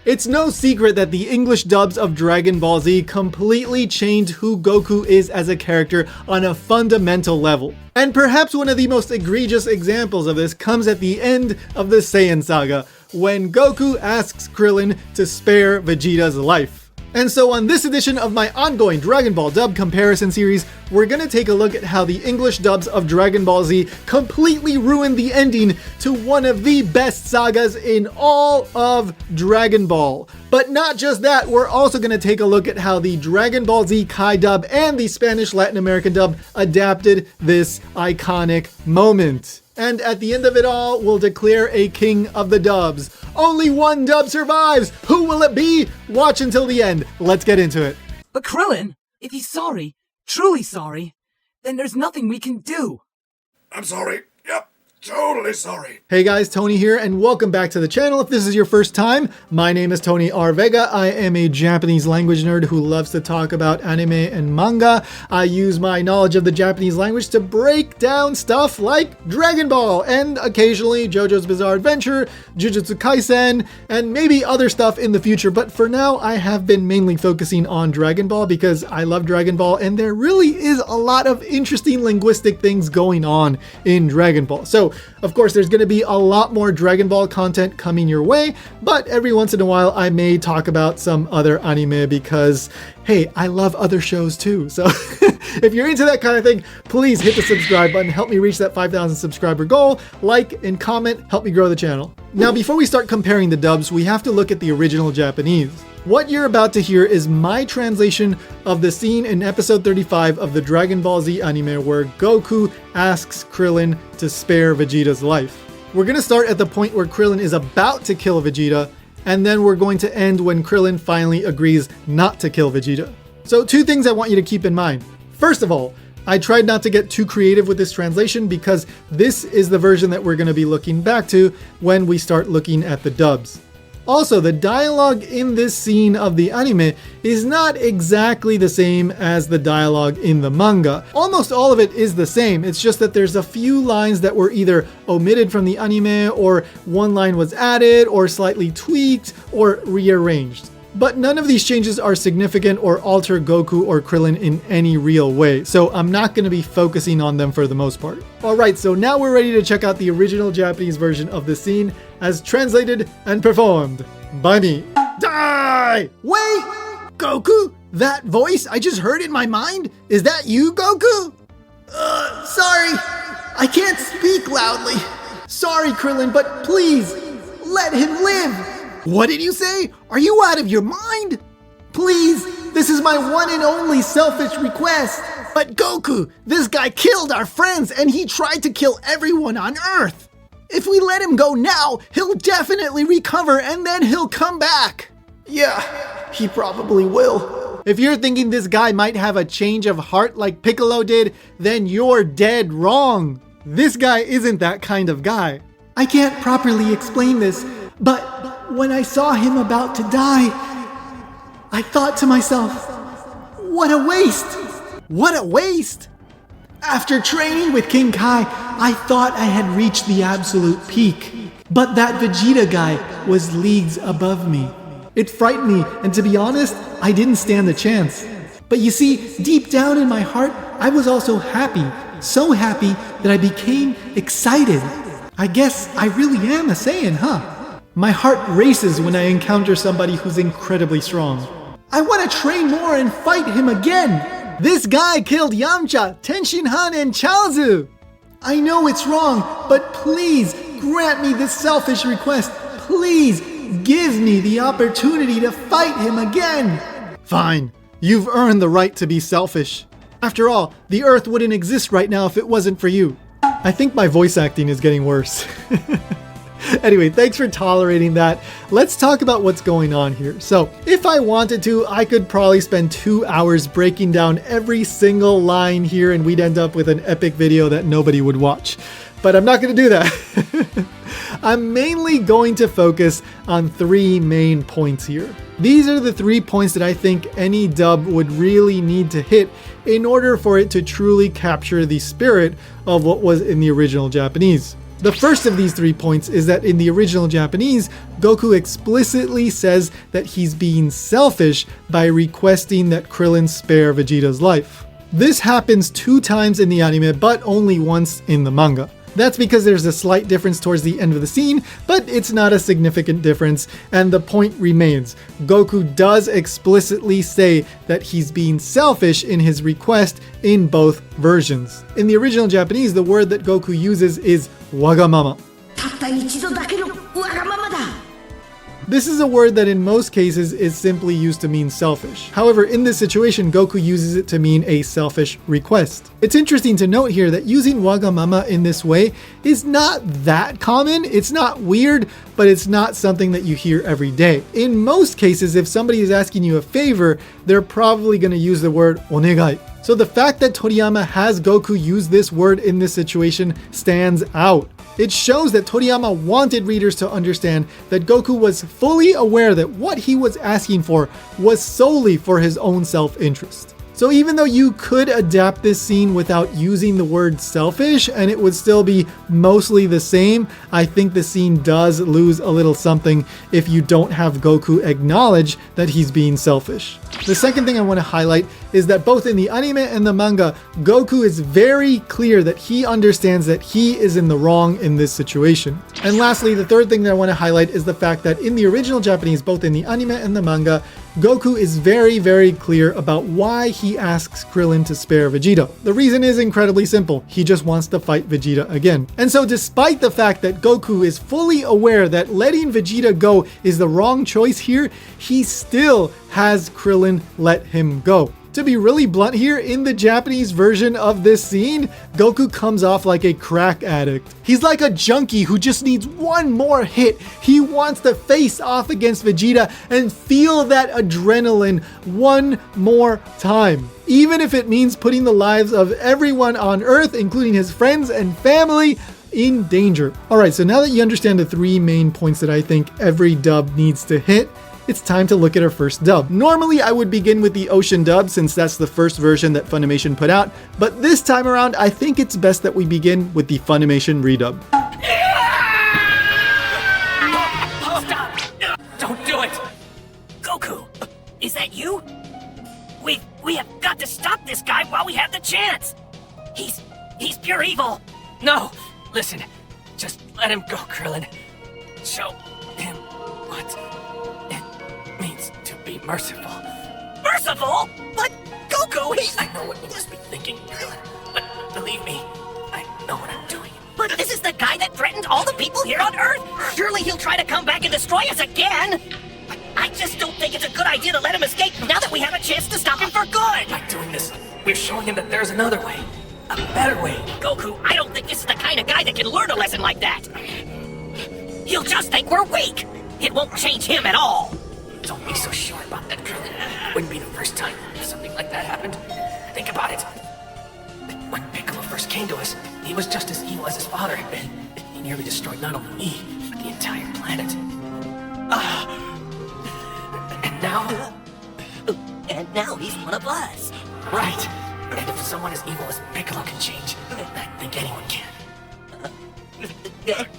It's no secret that the English dubs of Dragon Ball Z completely changed who Goku is as a character on a fundamental level. And perhaps one of the most egregious examples of this comes at the end of the Saiyan Saga, when Goku asks Krillin to spare Vegeta's life. And so on this edition of my ongoing Dragon Ball dub comparison series, we're gonna take a look at how the English dubs of Dragon Ball Z completely ruined the ending to one of the best sagas in all of Dragon Ball. But not just that, we're also gonna take a look at how the Dragon Ball Z Kai dub and the Spanish Latin American dub adapted this iconic moment. And at the end of it all, we'll declare a king of the dubs. Only one dub survives! Who will it be? Watch until the end. Let's get into it. But Krillin, if he's sorry, truly sorry, then there's nothing we can do. I'm sorry. Yep, totally sorry. Hey guys, Tony here, and welcome back to the channel. If this is your first time, my name is Tony R. Vega. I am a Japanese language nerd who loves to talk about anime and manga. I use my knowledge of the Japanese language to break down stuff like Dragon Ball, and occasionally JoJo's Bizarre Adventure, Jujutsu Kaisen, and maybe other stuff in the future. But for now, I have been mainly focusing on Dragon Ball because I love Dragon Ball, and there really is a lot of interesting linguistic things going on in Dragon Ball. So, of course, there's going to be a lot more Dragon Ball content coming your way, but every once in a while I may talk about some other anime because, hey, I love other shows too. So if you're into that kind of thing, please hit the subscribe button, help me reach that 5,000 subscriber goal, like and comment, help me grow the channel. Now, before we start comparing the dubs, we have to look at the original Japanese. What you're about to hear is my translation of the scene in episode 35 of the Dragon Ball Z anime where Goku asks Krillin to spare Vegeta's life. We're going to start at the point where Krillin is about to kill Vegeta, and then we're going to end when Krillin finally agrees not to kill Vegeta. So two things I want you to keep in mind. First of all, I tried not to get too creative with this translation because this is the version that we're going to be looking back to when we start looking at the dubs. Also, the dialogue in this scene of the anime is not exactly the same as the dialogue in the manga. Almost all of it is the same, it's just that there's a few lines that were either omitted from the anime, or one line was added, or slightly tweaked, or rearranged. But none of these changes are significant or alter Goku or Krillin in any real way, so I'm not going to be focusing on them for the most part. Alright, so now we're ready to check out the original Japanese version of the scene as translated and performed by me. Die! Wait! Goku? That voice I just heard in my mind? Is that you, Goku? Sorry. I can't speak loudly. Sorry, Krillin, but please, let him live. What did you say? Are you out of your mind? Please, this is my one and only selfish request. But Goku, this guy killed our friends and he tried to kill everyone on Earth. If we let him go now, he'll definitely recover and then he'll come back. Yeah, he probably will. If you're thinking this guy might have a change of heart like Piccolo did, then you're dead wrong. This guy isn't that kind of guy. I can't properly explain this, but when I saw him about to die, I thought to myself, what a waste! What a waste! After training with King Kai, I thought I had reached the absolute peak. But that Vegeta guy was leagues above me. It frightened me, and to be honest, I didn't stand a chance. But you see, deep down in my heart, I was also happy. So happy that I became excited. I guess I really am a Saiyan, huh? My heart races when I encounter somebody who's incredibly strong. I want to train more and fight him again. This guy killed Yamcha, Tenshinhan, and Chaozu. I know it's wrong, but please grant me this selfish request. Please give me the opportunity to fight him again. Fine, you've earned the right to be selfish. After all, the Earth wouldn't exist right now if it wasn't for you. I think my voice acting is getting worse. Anyway, thanks for tolerating that. Let's talk about what's going on here. So, if I wanted to, I could probably spend 2 hours breaking down every single line here and we'd end up with an epic video that nobody would watch. But I'm not going to do that. I'm mainly going to focus on 3 main points here. These are the 3 points that I think any dub would really need to hit in order for it to truly capture the spirit of what was in the original Japanese. The first of these 3 points is that in the original Japanese, Goku explicitly says that he's being selfish by requesting that Krillin spare Vegeta's life. This happens 2 times in the anime, but only once in the manga. That's because there's a slight difference towards the end of the scene, but it's not a significant difference, and the point remains. Goku does explicitly say that he's being selfish in his request in both versions. In the original Japanese, the word that Goku uses is wagamama. This is a word that in most cases is simply used to mean selfish. However, in this situation, Goku uses it to mean a selfish request. It's interesting to note here that using wagamama in this way is not that common. It's not weird, but it's not something that you hear every day. In most cases, if somebody is asking you a favor, they're probably going to use the word onegai. So the fact that Toriyama has Goku use this word in this situation stands out. It shows that Toriyama wanted readers to understand that Goku was fully aware that what he was asking for was solely for his own self-interest. So even though you could adapt this scene without using the word selfish and it would still be mostly the same, I think the scene does lose a little something if you don't have Goku acknowledge that he's being selfish. The second thing I want to highlight is that both in the anime and the manga, Goku is very clear that he understands that he is in the wrong in this situation. And lastly, the third thing that I want to highlight is the fact that in the original Japanese, both in the anime and the manga, Goku is very, very clear about why he asks Krillin to spare Vegeta. The reason is incredibly simple. He just wants to fight Vegeta again. And so despite the fact that Goku is fully aware that letting Vegeta go is the wrong choice here, he still has Krillin let him go. To be really blunt here, in the Japanese version of this scene, Goku comes off like a crack addict. He's like a junkie who just needs one more hit. He wants to face off against Vegeta and feel that adrenaline one more time, even if it means putting the lives of everyone on Earth, including his friends and family, in danger. Alright, so now that you understand the 3 main points that I think every dub needs to hit, it's time to look at our first dub. Normally, I would begin with the Ocean dub since that's the first version that Funimation put out, but this time around, I think it's best that we begin with the Funimation redub. Stop! Don't do it! Goku, is that you? We have got to stop this guy while we have the chance! He's pure evil! No! Listen, just let him go, Krillin. Show him what it means to be merciful. Merciful? But Goku, I know what you must be thinking, Krillin, but believe me, I know what I'm doing. But this is the guy that threatened all the people here on Earth! Surely he'll try to come back and destroy us again! I just don't think it's a good idea to let him escape now that we have a chance to stop him for good! By doing this, we're showing him that there's another way. A better way. Goku, I don't think this is the kind of guy that can learn a lesson like that. He'll just think we're weak. It won't change him at all. Don't be so sure about that, Krillin. Wouldn't be the first time something like that happened. Think about it. When Piccolo first came to us, he was just as evil as his father had been. He nearly destroyed not only me, but the entire planet. And now he's one of us. Right. And if someone as evil as Piccolo can change, I think anyone can.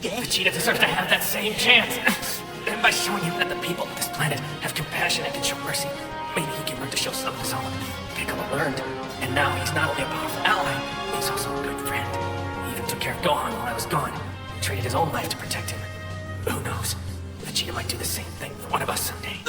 Vegeta deserves to have that same chance. And by showing him that the people of this planet have compassion and can show mercy, maybe he can learn to show some of his own. Piccolo learned, and now he's not only a powerful ally, he's also a good friend. He even took care of Gohan while I was gone, traded his own life to protect him. Who knows? Vegeta might do the same thing for one of us someday.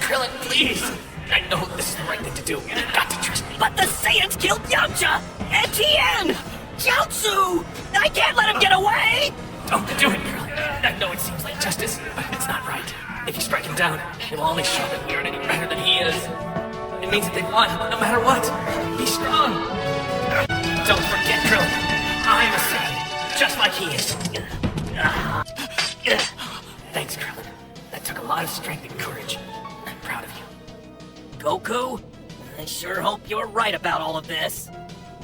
Krillin, please! I know this is the right thing to do. You've got to trust me. But the Saiyans killed Yamcha! And Tien! Jiaozu! I can't let him get away! Don't do it, Krillin. I know it seems like justice, but it's not right. If you strike him down, it will only show that we aren't any better than he is. It means that they won, no matter what. Be strong. Don't forget, Krillin. I'm a Saiyan, just like he is. Thanks, Krillin. That took a lot of strength and courage. I'm proud of you. Goku, I sure hope you're right about all of this.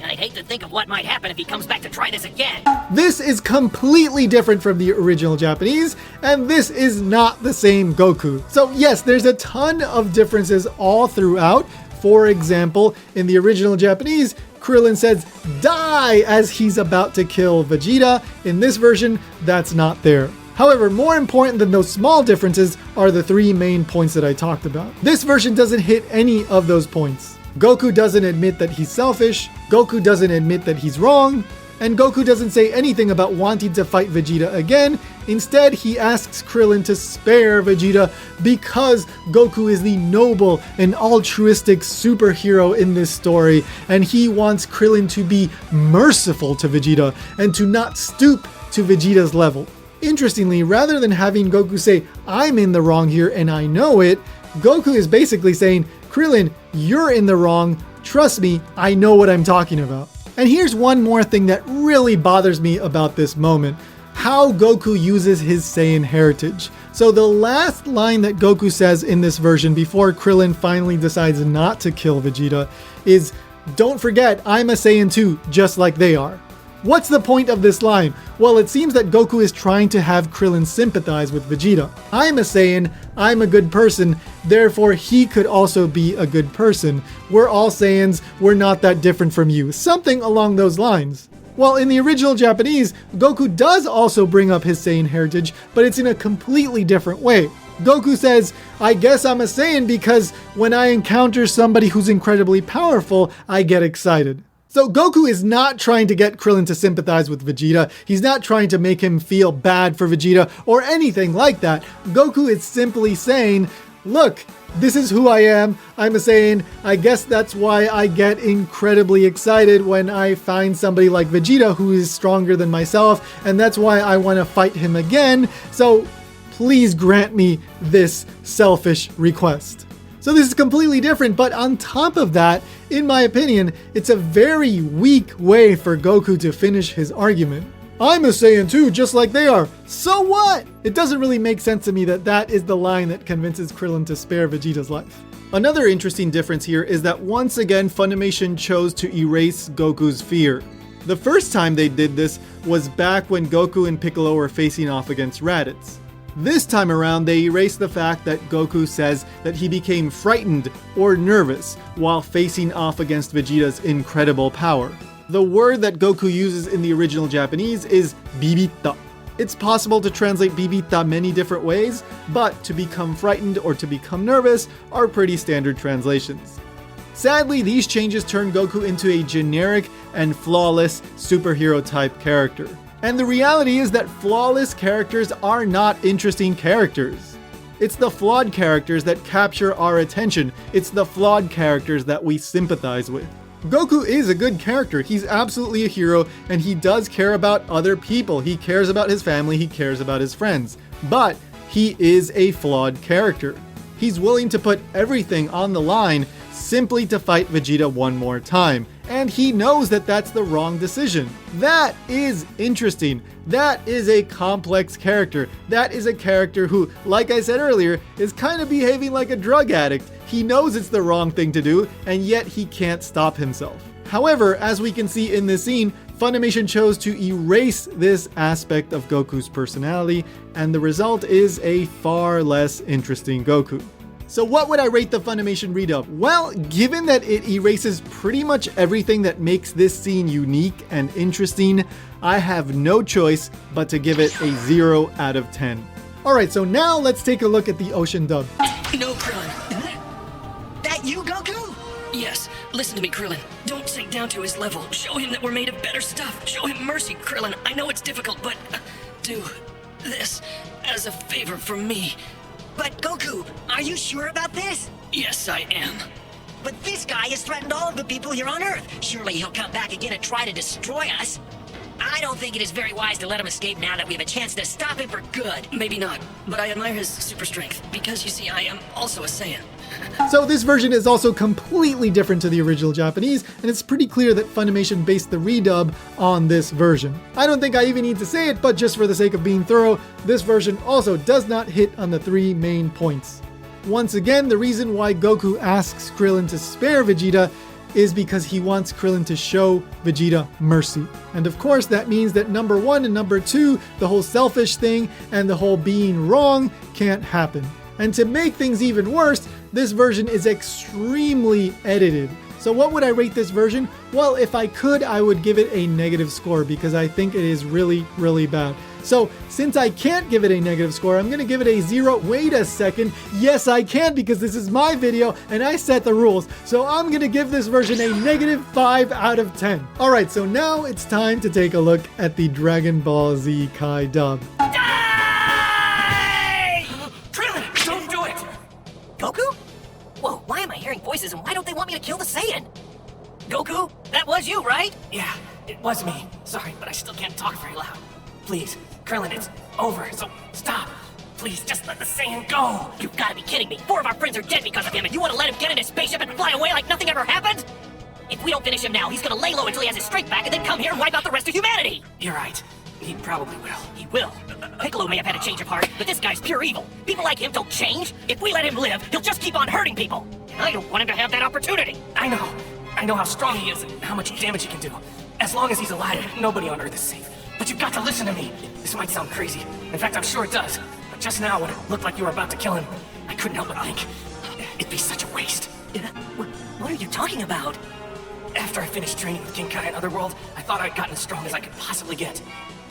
I'd hate to think of what might happen if he comes back to try this again. This is completely different from the original Japanese, and this is not the same Goku. So yes, there's a ton of differences all throughout. For example, in the original Japanese, Krillin says, "Die!" as he's about to kill Vegeta. In this version, that's not there. However, more important than those small differences are the three main points that I talked about. This version doesn't hit any of those points. Goku doesn't admit that he's selfish, Goku doesn't admit that he's wrong, and Goku doesn't say anything about wanting to fight Vegeta again. Instead, he asks Krillin to spare Vegeta because Goku is the noble and altruistic superhero in this story, and he wants Krillin to be merciful to Vegeta and to not stoop to Vegeta's level. Interestingly, rather than having Goku say, "I'm in the wrong here and I know it," Goku is basically saying, "Krillin, you're in the wrong. Trust me, I know what I'm talking about." And here's one more thing that really bothers me about this moment: how Goku uses his Saiyan heritage. So the last line that Goku says in this version before Krillin finally decides not to kill Vegeta is, "Don't forget, I'm a Saiyan too, just like they are." What's the point of this line? Well, it seems that Goku is trying to have Krillin sympathize with Vegeta. I'm a Saiyan, I'm a good person, therefore he could also be a good person. We're all Saiyans, we're not that different from you. Something along those lines. Well, in the original Japanese, Goku does also bring up his Saiyan heritage, but it's in a completely different way. Goku says, "I guess I'm a Saiyan because when I encounter somebody who's incredibly powerful, I get excited." So Goku is not trying to get Krillin to sympathize with Vegeta. He's not trying to make him feel bad for Vegeta or anything like that. Goku is simply saying, "Look, this is who I am. I'm a Saiyan. I guess that's why I get incredibly excited when I find somebody like Vegeta who is stronger than myself, and that's why I want to fight him again. So please grant me this selfish request." So this is completely different, but on top of that, in my opinion, it's a very weak way for Goku to finish his argument. I'm a Saiyan too, just like they are. So what? It doesn't really make sense to me that that is the line that convinces Krillin to spare Vegeta's life. Another interesting difference here is that once again, Funimation chose to erase Goku's fear. The first time they did this was back when Goku and Piccolo were facing off against Raditz. This time around, they erased the fact that Goku says that he became frightened or nervous while facing off against Vegeta's incredible power. The word that Goku uses in the original Japanese is bibita. It's possible to translate bibita many different ways, but to become frightened or to become nervous are pretty standard translations. Sadly, these changes turn Goku into a generic and flawless superhero type character. And the reality is that flawless characters are not interesting characters. It's the flawed characters that capture our attention. It's the flawed characters that we sympathize with. Goku is a good character. He's absolutely a hero, and he does care about other people. He cares about his family, he cares about his friends. But he is a flawed character. He's willing to put everything on the line simply to fight Vegeta one more time. And he knows that that's the wrong decision. That is interesting. That is a complex character. That is a character who, like I said earlier, is kind of behaving like a drug addict. He knows it's the wrong thing to do, and yet he can't stop himself. However, as we can see in this scene, Funimation chose to erase this aspect of Goku's personality, and the result is a far less interesting Goku. So what would I rate the Funimation redub? Well, given that it erases pretty much everything that makes this scene unique and interesting, I have no choice but to give it a 0 out of 10. Alright, so now let's take a look at the Ocean dub. No, Krillin. That you, Goku? Yes, listen to me, Krillin. Don't sink down to his level. Show him that we're made of better stuff. Show him mercy, Krillin. I know it's difficult, but do this as a favor from me. But Goku, are you sure about this? Yes, I am. But this guy has threatened all of the people here on Earth. Surely he'll come back again and try to destroy us. I don't think it is very wise to let him escape now that we have a chance to stop him for good. Maybe not, but I admire his super strength, because you see, I am also a Saiyan. So this version is also completely different to the original Japanese, and it's pretty clear that Funimation based the redub on this version. I don't think I even need to say it, but just for the sake of being thorough, this version also does not hit on the three main points. Once again, the reason why Goku asks Krillin to spare Vegeta is because he wants Krillin to show Vegeta mercy. And of course, that means that number 1 and number 2, the whole selfish thing and the whole being wrong, can't happen. And to make things even worse, this version is extremely edited. So what would I rate this version? Well, if I could, I would give it a negative score because I think it is really, really bad. So since I can't give it a negative score, I'm gonna give it a 0. Wait a second. Yes, I can because this is my video and I set the rules. So I'm gonna give this version a negative 5 out of 10. All right, so now it's time to take a look at the Dragon Ball Z Kai dub. Die! Krillin, don't do it! Goku? Whoa, why am I hearing voices and why don't they want me to kill the Saiyan? Goku, that was you, right? Yeah, it was me. Sorry, but I still can't talk very loud. Please, Krillin, it's over, so stop. Please, just let the Saiyan go. You've got to be kidding me. 4 of our friends are dead because of him, and you want to let him get in his spaceship and fly away like nothing ever happened? If we don't finish him now, he's gonna lay low until he has his strength back and then come here and wipe out the rest of humanity. You're right. He probably will. He will. Piccolo may have had a change of heart, but this guy's pure evil. People like him don't change. If we let him live, he'll just keep on hurting people. And I don't want him to have that opportunity. I know how strong he is and how much damage he can do. As long as he's alive, nobody on Earth is safe. But you've got to listen to me. This might sound crazy. In fact, I'm sure it does. But just now, when it looked like you were about to kill him, I couldn't help but think, it'd be such a waste. What are you talking about? After I finished training with King Kai in Otherworld, I thought I'd gotten as strong as I could possibly get.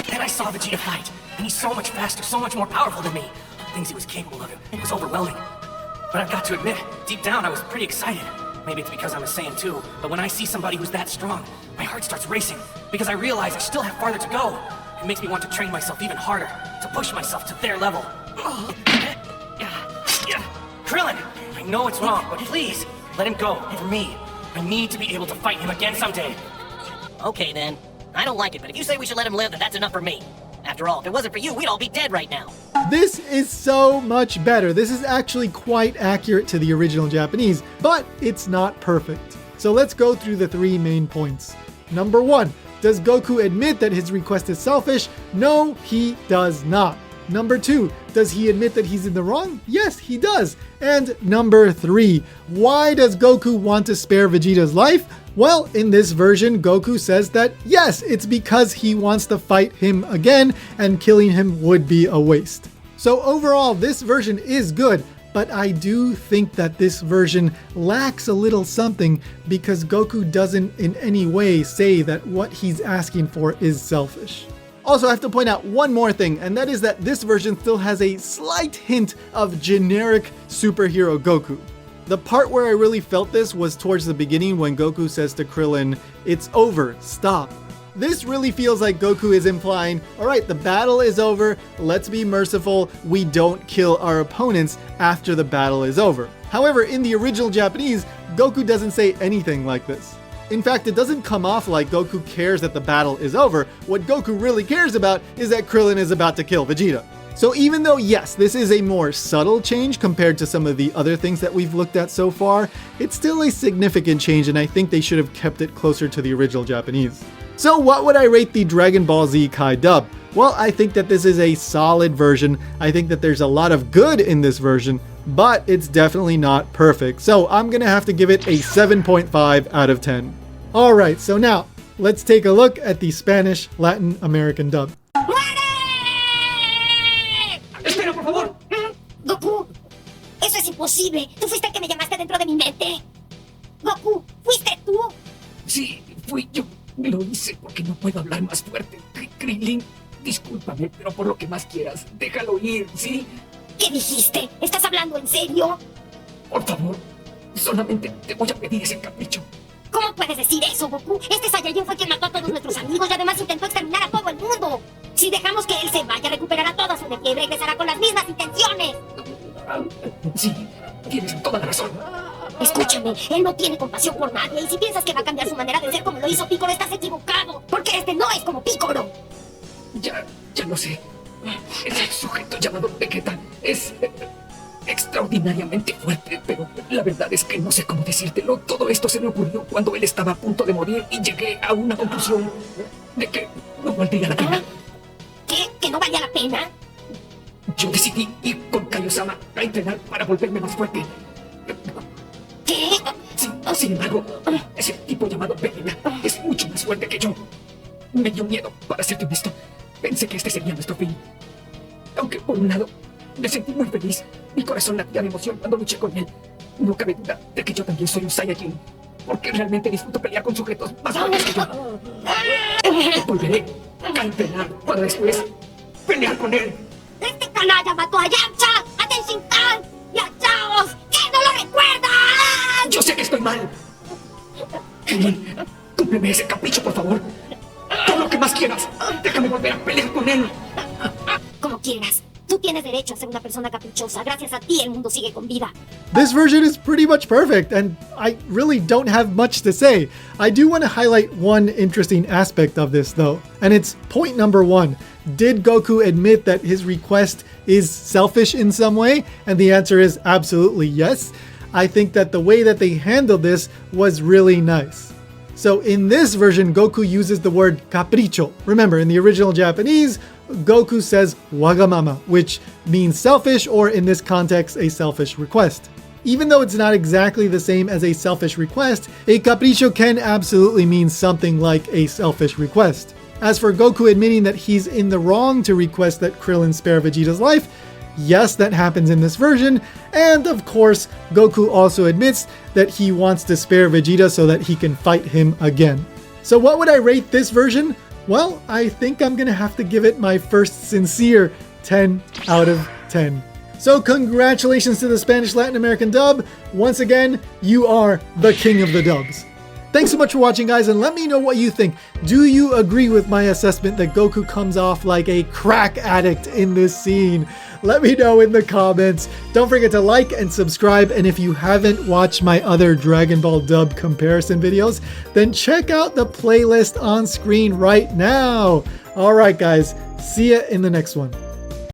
Then I saw Vegeta fight, and he's so much faster, so much more powerful than me. The things he was capable of, it was overwhelming. But I've got to admit, deep down I was pretty excited. Maybe it's because I'm a Saiyan too, but when I see somebody who's that strong, my heart starts racing, because I realize I still have farther to go. It makes me want to train myself even harder, to push myself to their level. Krillin, I know it's wrong, but please, let him go, for me. I need to be able to fight him again someday. Okay then. I don't like it, but if you say we should let him live, then that's enough for me. After all, if it wasn't for you, we'd all be dead right now. This is so much better. This is actually quite accurate to the original Japanese, but it's not perfect. So let's go through the 3 main points. Number 1, does Goku admit that his request is selfish? No, he does not. Number 2, does he admit that he's in the wrong? Yes, he does. And number 3, why does Goku want to spare Vegeta's life? Well, in this version, Goku says that yes, it's because he wants to fight him again and killing him would be a waste. So overall, this version is good, but I do think that this version lacks a little something because Goku doesn't in any way say that what he's asking for is selfish. Also, I have to point out one more thing, and that is that this version still has a slight hint of generic superhero Goku. The part where I really felt this was towards the beginning when Goku says to Krillin, "It's over, stop." This really feels like Goku is implying, alright, the battle is over, let's be merciful, we don't kill our opponents after the battle is over. However, in the original Japanese, Goku doesn't say anything like this. In fact, it doesn't come off like Goku cares that the battle is over. What Goku really cares about is that Krillin is about to kill Vegeta. So even though, yes, this is a more subtle change compared to some of the other things that we've looked at so far, it's still a significant change and I think they should have kept it closer to the original Japanese. So what would I rate the Dragon Ball Z Kai dub? Well, I think that this is a solid version. I think that there's a lot of good in this version, but it's definitely not perfect. So I'm gonna have to give it a 7.5 out of 10. All right, so now let's take a look at the Spanish Latin American dub. Espera, por favor. Goku, eso es imposible. Tú fuiste el que me llamaste dentro de mi mente. Goku, ¿fuiste tú? Sí, fui yo. Lo hice porque no puedo hablar más fuerte. Krillin, discúlpame, pero por lo que más quieras, déjalo ir, ¿sí? ¿Qué dijiste? ¿Estás hablando en serio? Por favor, solamente te voy a pedir ese capricho. ¿Cómo puedes decir eso, Goku? Este Saiyajin fue quien mató a todos nuestros amigos y además intentó exterminar a todo el mundo. Si dejamos que él se vaya, recuperará toda su energía y regresará con las mismas intenciones. Sí, tienes toda la razón. Escúchame, él no tiene compasión por nadie y si piensas que va a cambiar su manera de ser como lo hizo Piccolo, estás equivocado. Porque este no es como Piccolo. Ya lo sé. Ese sujeto llamado Vegeta es extraordinariamente fuerte, pero la verdad es que no sé cómo decírtelo. Todo esto se me ocurrió cuando él estaba a punto de morir y llegué a una conclusión de que no valdría la pena. ¿Qué? ¿Que no valía la pena? Yo decidí ir con Kaiosama a entrenar para volverme más fuerte. ¿Qué? Sí, sin embargo, ese tipo llamado Vegeta es mucho más fuerte que yo. Me dio miedo, para serte honesto. Pensé que este sería nuestro fin. Aunque, por un lado, me sentí muy feliz. Mi corazón latía de emoción cuando luché con él. No cabe duda de que yo también soy un Saiyajin. porque realmente disfruto pelear con sujetos más fuertes que yo. Volveré a entrenar para después pelear con él. Este canalla mató a Yamcha, a Tenshinhan y a Chaos. ¿Qué no lo recuerdan? Yo sé que estoy mal. Krillin, cúmpleme ese capricho, por favor. Todo lo que más quieras. Déjame volver a pelear con él. Como quieras. Tú tienes derecho a ser una persona caprichosa. Gracias a ti el mundo sigue con vida. This version is pretty much perfect, and I really don't have much to say. I do want to highlight one interesting aspect of this, though, and it's point number 1. Did Goku admit that his request is selfish in some way? And the answer is absolutely yes. I think that the way that they handled this was really nice. So in this version, Goku uses the word capricho. Remember, in the original Japanese, Goku says wagamama, which means selfish, or in this context, a selfish request. Even though it's not exactly the same as a selfish request, a capricho can absolutely mean something like a selfish request. As for Goku admitting that he's in the wrong to request that Krillin spare Vegeta's life, yes, that happens in this version, and of course, Goku also admits that he wants to spare Vegeta so that he can fight him again. So what would I rate this version? Well, I think I'm gonna have to give it my first sincere 10 out of 10. So congratulations to the Spanish Latin American dub. Once again, you are the king of the dubs. Thanks so much for watching, guys, and let me know what you think. Do you agree with my assessment that Goku comes off like a crack addict in this scene? Let me know in the comments. Don't forget to like and subscribe, and if you haven't watched my other Dragon Ball dub comparison videos, then check out the playlist on screen right now. All right, guys, see ya in the next one.